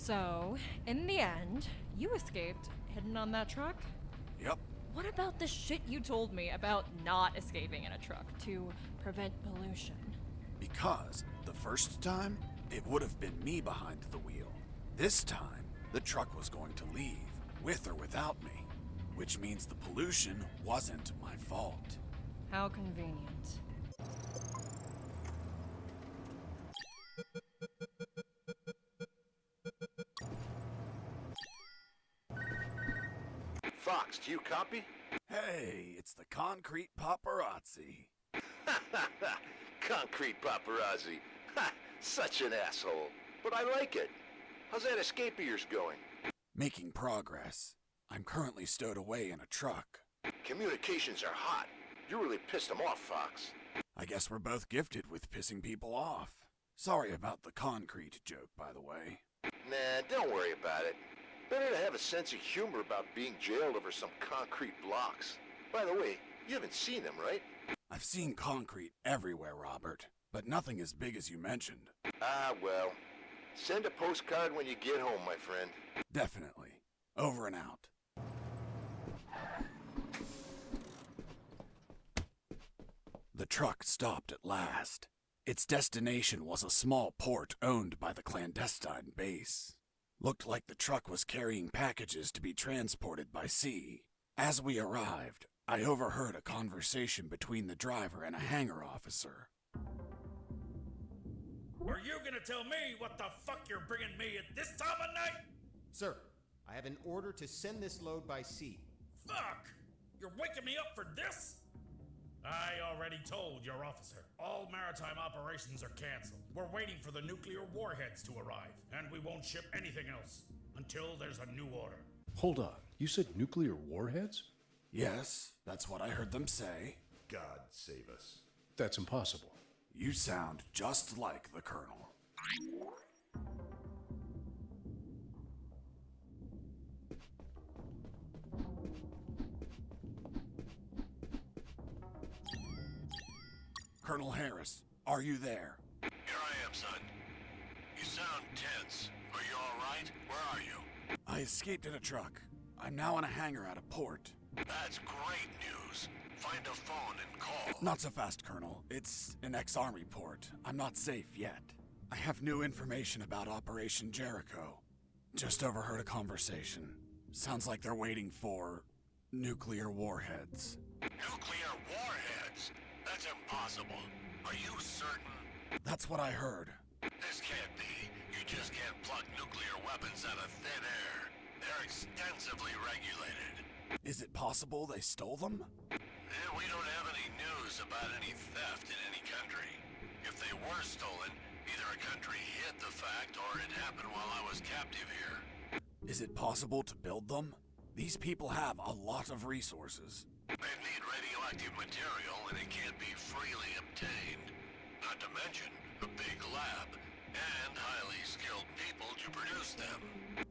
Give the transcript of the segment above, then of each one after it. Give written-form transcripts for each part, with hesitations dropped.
So, in the end, you escaped, hidden on that truck? Yep. What about the shit you told me about not escaping in a truck to prevent pollution? Because the first time, it would have been me behind the wheel. This time, the truck was going to leave, with or without me. Which means the pollution wasn't my fault. How convenient. Fox, do you copy? Hey, it's the concrete paparazzi. Concrete paparazzi. Ha! Such an asshole. But I like it. How's that escape of yours going? Making progress. I'm currently stowed away in a truck. Communications are hot. You really pissed them off, Fox. I guess we're both gifted with pissing people off. Sorry about the concrete joke, by the way. Nah, don't worry about it. Better to have a sense of humor about being jailed over some concrete blocks. By the way, you haven't seen them, right? I've seen concrete everywhere, Robert, but nothing as big as you mentioned. Ah, well. Send a postcard when you get home, my friend. Definitely. Over and out. The truck stopped at last. Its destination was a small port owned by the clandestine base. Looked like the truck was carrying packages to be transported by sea. As we arrived, I overheard a conversation between the driver and a hangar officer. Are you gonna tell me what the fuck you're bringing me at this time of night? Sir, I have an order to send this load by sea. Fuck! You're waking me up for this? I already told your officer. All maritime operations are canceled. We're waiting for the nuclear warheads to arrive, and we won't ship anything else until there's a new order. Hold on, you said nuclear warheads? Yes, that's what I heard them say. God save us. That's impossible. You sound just like the Colonel. Colonel Harris, are you there? Here I am, son. You sound tense. Are you all right? Where are you? I escaped in a truck. I'm now in a hangar at a port. That's great news. Find a phone and call. Not so fast, Colonel. It's an ex-Army port. I'm not safe yet. I have new information about Operation Jericho. Just overheard a conversation. Sounds like they're waiting for nuclear warheads. Nuclear warheads? That's impossible. Are you certain? That's what I heard. This can't be. You just can't pluck nuclear weapons out of thin air. They're extensively regulated. Is it possible they stole them? We don't have any news about any theft in any country. If they were stolen, either a country hid the fact or it happened while I was captive here. Is it possible to build them? These people have a lot of resources. They need radioactive material and it can't be freely obtained. Not to mention a big lab and highly skilled people to produce them.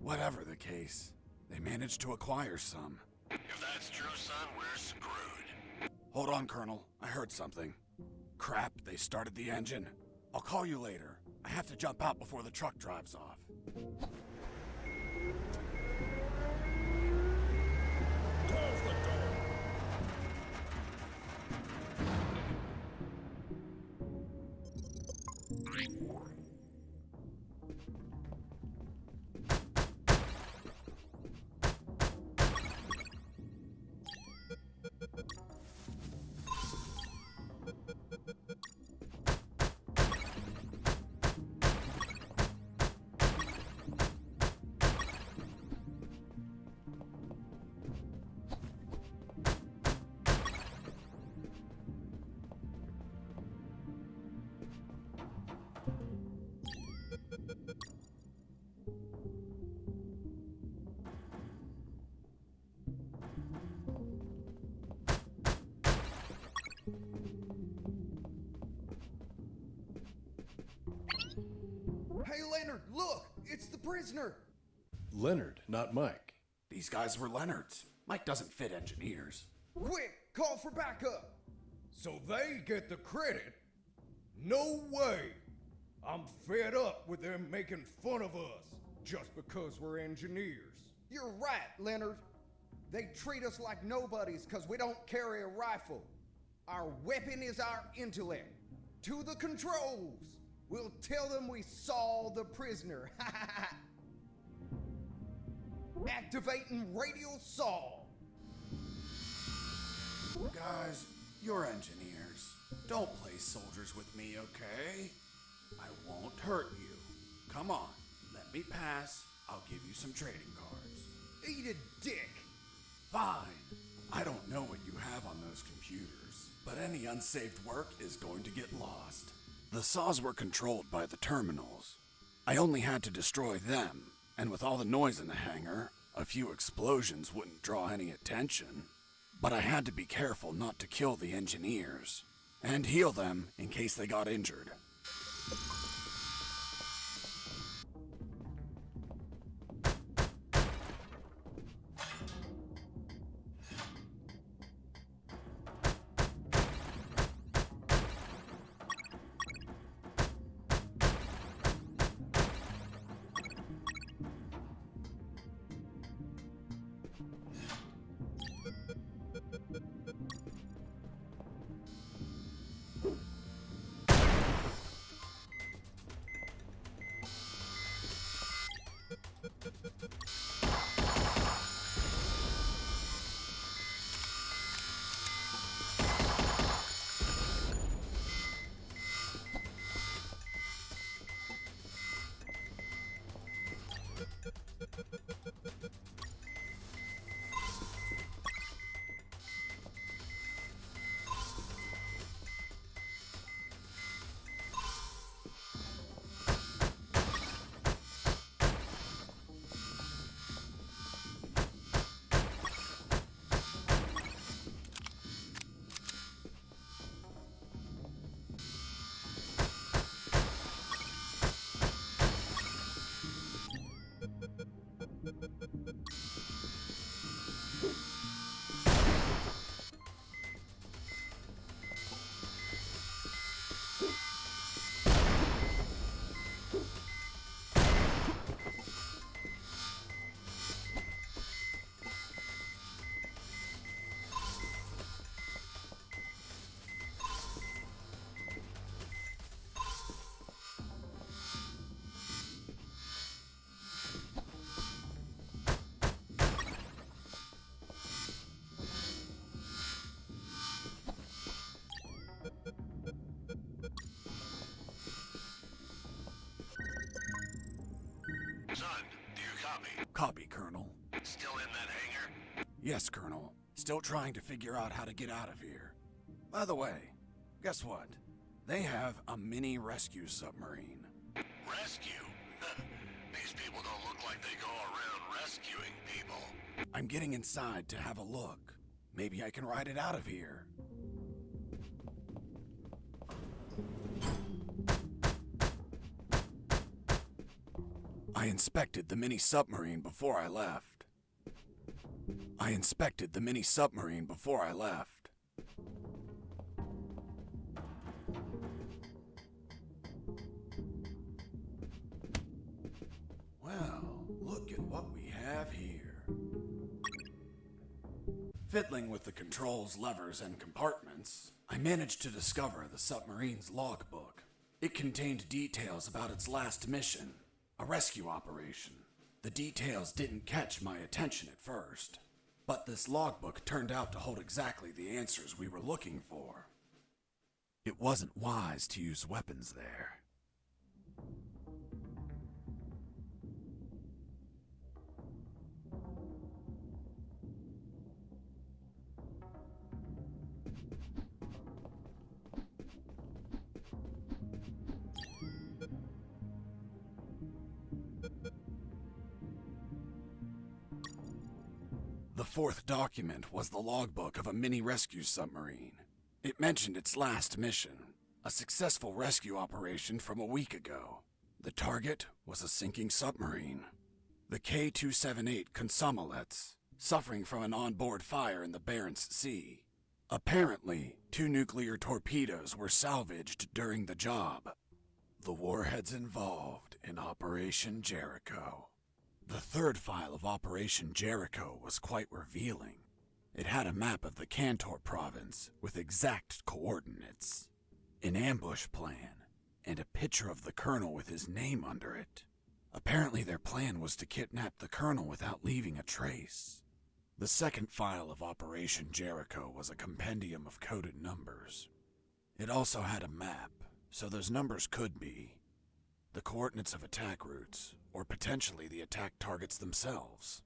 Whatever the case, they managed to acquire some. If that's true, son, we're screwed. Hold on, Colonel. I heard something. Crap, they started the engine. I'll call you later. I have to jump out before the truck drives off. Close the door! Hey, Leonard, look! It's the prisoner! Leonard, not Mike. These guys were Leonard's. Mike doesn't fit engineers. Quick, call for backup! So they get the credit? No way! I'm fed up with them making fun of us. just because we're engineers. You're right, Leonard. They treat us like nobodies because we don't carry a rifle. Our weapon is our intellect. To the controls! We'll tell them we saw the prisoner. Activating radial saw. Guys, you're engineers. Don't play soldiers with me, okay? I won't hurt you. Come on, let me pass. I'll give you some trading cards. Eat a dick. Fine. I don't know what you have on those computers, but any unsaved work is going to get lost. The saws were controlled by the terminals. I only had to destroy them, and with all the noise in the hangar, a few explosions wouldn't draw any attention. But I had to be careful not to kill the engineers, and heal them in case they got injured. Son, do you copy? Copy, Colonel. Still in that hangar? Yes, Colonel. Still trying to figure out how to get out of here. By the way, guess what? They have a mini rescue submarine. Rescue? These people don't look like they go around rescuing people. I'm getting inside to have a look. Maybe I can ride it out of here. I inspected the mini submarine before I left. Well, look at what we have here. Fiddling with the controls, levers, and compartments, I managed to discover the submarine's logbook. It contained details about its last mission, a rescue operation. The details didn't catch my attention at first, but this logbook turned out to hold exactly the answers we were looking for. It wasn't wise to use weapons there. The fourth document was the logbook of a mini rescue submarine. It mentioned its last mission, a successful rescue operation from a week ago. The target was a sinking submarine, the K-278 Consomelets, suffering from an onboard fire in the Barents Sea. Apparently, 2 nuclear torpedoes were salvaged during the job. The warheads involved in Operation Jericho. The third file of Operation Jericho was quite revealing. It had a map of the Kantor province with exact coordinates, an ambush plan, and a picture of the colonel with his name under it. Apparently their plan was to kidnap the colonel without leaving a trace. The second file of Operation Jericho was a compendium of coded numbers. It also had a map, so those numbers could be the coordinates of attack routes, or potentially the attack targets themselves.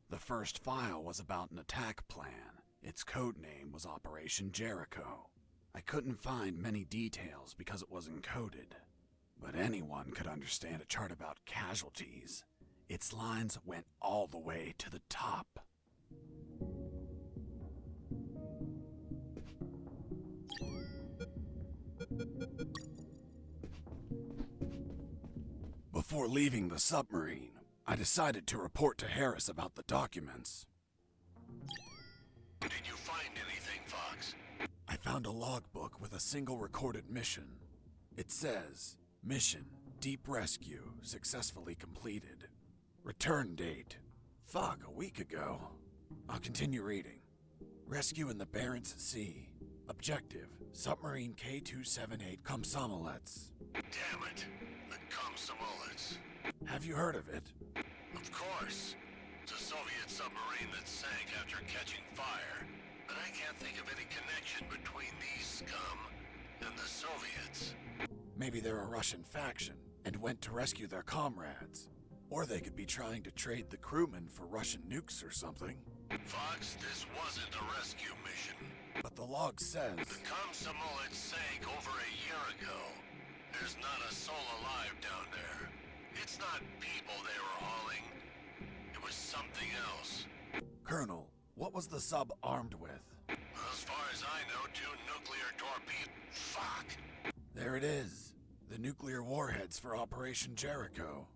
The first file was about an attack plan. Its code name was Operation Jericho. I couldn't find many details because it was encoded, but anyone could understand a chart about casualties. Its lines went all the way to the top. Before leaving the submarine, I decided to report to Harris about the documents. Did you find anything, Fox? I found a logbook with a single recorded mission. It says, Mission, Deep Rescue, successfully completed. Return date, a week ago. I'll continue reading. Rescue in the Barents Sea. Objective, submarine K-278 Komsomolets. Damn it. The Komsomolets. Have you heard of it? Of course. It's a Soviet submarine that sank after catching fire. But I can't think of any connection between these scum and the Soviets. Maybe they're a Russian faction and went to rescue their comrades. Or they could be trying to trade the crewmen for Russian nukes or something. Fox, this wasn't a rescue mission. But the log says... The Komsomolets sank over a year ago. There's not a soul alive down there. It's not people they were hauling. It was something else. Colonel, what was the sub armed with? As far as I know, 2 nuclear torpedoes. Fuck! There it is. The nuclear warheads for Operation Jericho.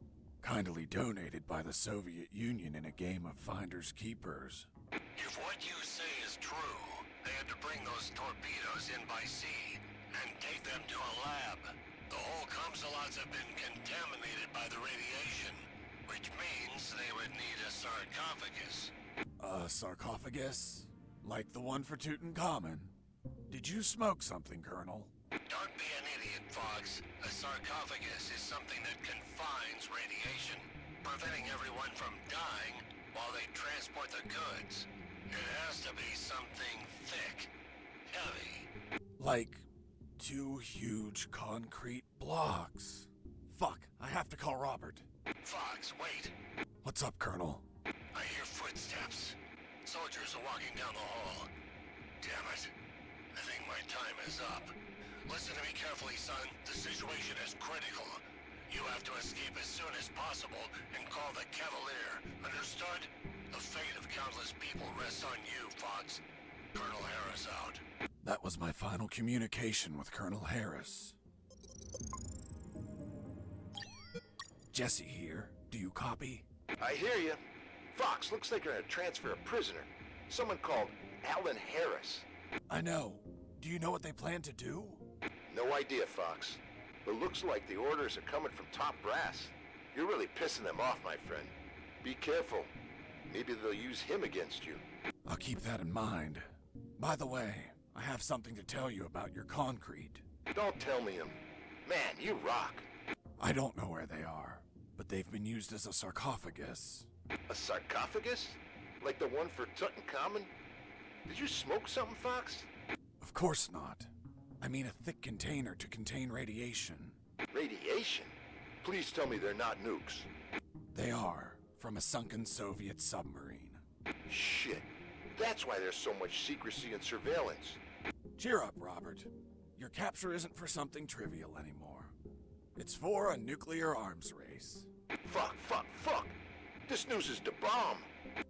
Kindly donated by the Soviet Union in a game of finders keepers. If what you say is true, they had to bring those torpedoes in by sea and take them to a lab. The whole Komsomolets have been contaminated by the radiation, which means they would need a sarcophagus. A sarcophagus? Like the one for Tutankhamun? Did you smoke something, Colonel? Don't be an idiot, Fox. A sarcophagus is something that confines radiation, preventing everyone from dying while they transport the goods. It has to be something thick, heavy. Like 2 huge concrete blocks. Fuck, I have to call Robert. Fox, wait. What's up, Colonel? I hear footsteps. Soldiers are walking down the hall. Damn it. I think my time is up. Listen to me carefully, son. The situation is critical. You have to escape as soon as possible and call the Cavalier. Understood? The fate of countless people rests on you, Fox. Colonel Harris out. That was my final communication with Colonel Harris. Jesse here. Do you copy? I hear you. Fox, looks like you're gonna transfer a prisoner. Someone called Alan Harris. I know. Do you know what they plan to do? No idea, Fox. But looks like the orders are coming from top brass. You're really pissing them off, my friend. Be careful. Maybe they'll use him against you. I'll keep that in mind. By the way, I have something to tell you about your concrete. Don't tell me him. Man, you rock. I don't know where they are, but they've been used as a sarcophagus. A sarcophagus? Like the one for Tutankhamun? Did you smoke something, Fox? Of course not. I mean a thick container to contain radiation. Radiation? Please tell me they're not nukes. They are, from a sunken Soviet submarine. Shit. That's why there's so much secrecy and surveillance. Cheer up, Robert. Your capture isn't for something trivial anymore. It's for a nuclear arms race. Fuck, fuck, fuck! This news is the bomb!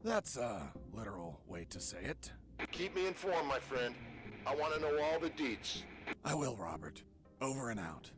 That's a literal way to say it. Keep me informed, my friend. I want to know all the deets. I will, Robert. Over and out.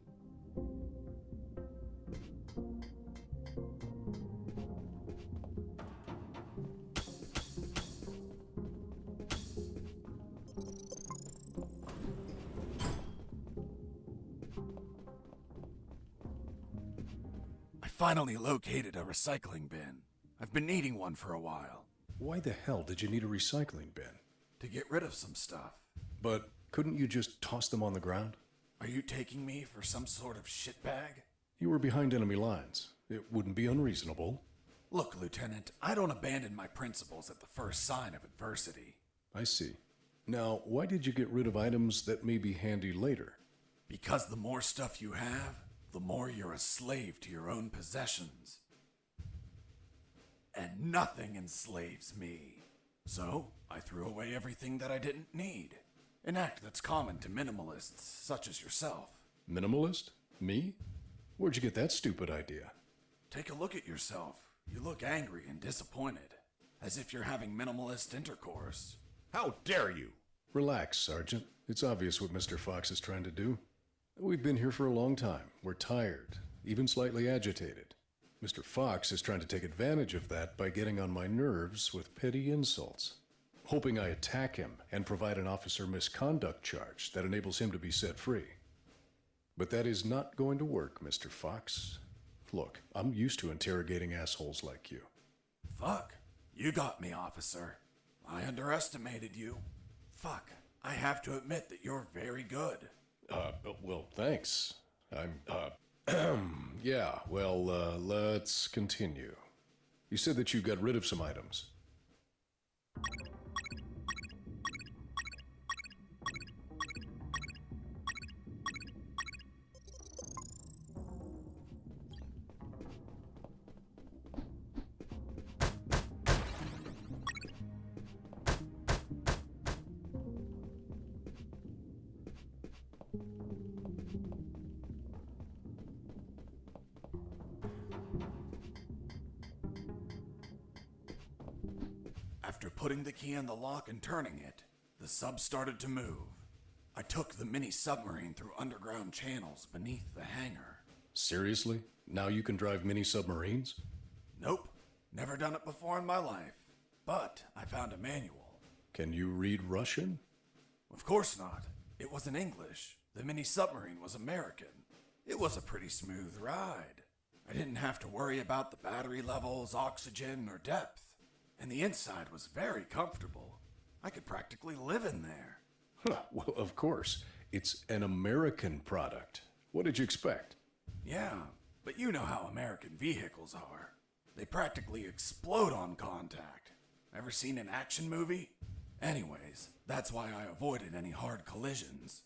finally located a recycling bin. I've been needing one for a while. Why the hell did you need a recycling bin? To get rid of some stuff. But couldn't you just toss them on the ground? Are you taking me for some sort of shitbag? You were behind enemy lines. It wouldn't be unreasonable. Look, Lieutenant, I don't abandon my principles at the first sign of adversity. I see. Now, why did you get rid of items that may be handy later? Because the more stuff you have, the more you're a slave to your own possessions. And nothing enslaves me. So, I threw away everything that I didn't need. An act that's common to minimalists such as yourself. Minimalist? Me? Where'd you get that stupid idea? Take a look at yourself. You look angry and disappointed, as if you're having minimalist intercourse. How dare you? Relax, Sergeant. It's obvious what Mr. Fox is trying to do. We've been here for a long time. We're tired, even slightly agitated. Mr. Fox is trying to take advantage of that by getting on my nerves with petty insults, hoping I attack him and provide an officer misconduct charge that enables him to be set free. But that is not going to work, Mr. Fox. Look, I'm used to interrogating assholes like you. Fuck. You got me, officer. I underestimated you. Fuck. I have to admit that you're very good. Well, thanks. Yeah, well, let's continue. You said that you got rid of some items. After putting the key in the lock and turning it, the sub started to move. I took the mini submarine through underground channels beneath the hangar. Seriously? Now you can drive mini submarines? Nope, never done it before in my life. But I found a manual. Can you read Russian? Of course not. It was in English. The mini submarine was American. It was a pretty smooth ride. I didn't have to worry about the battery levels, oxygen, or depth. And the inside was very comfortable. I could practically live in there. Huh, well, of course. It's an American product. What did you expect? Yeah, but you know how American vehicles are. They practically explode on contact. Ever seen an action movie? Anyways, that's why I avoided any hard collisions.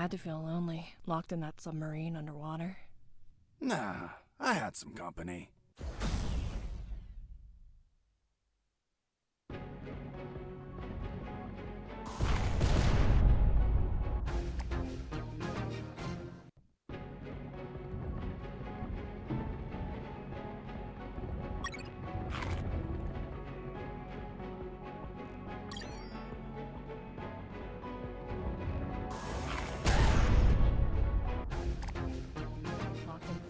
had to feel lonely, locked in that submarine underwater. Nah, I had some company. Locked in.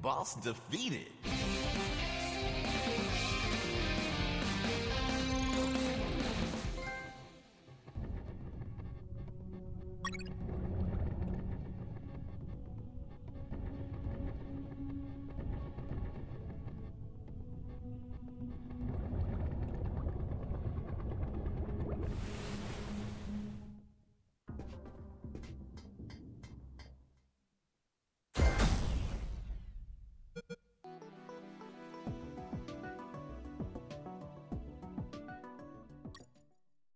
Boss defeated.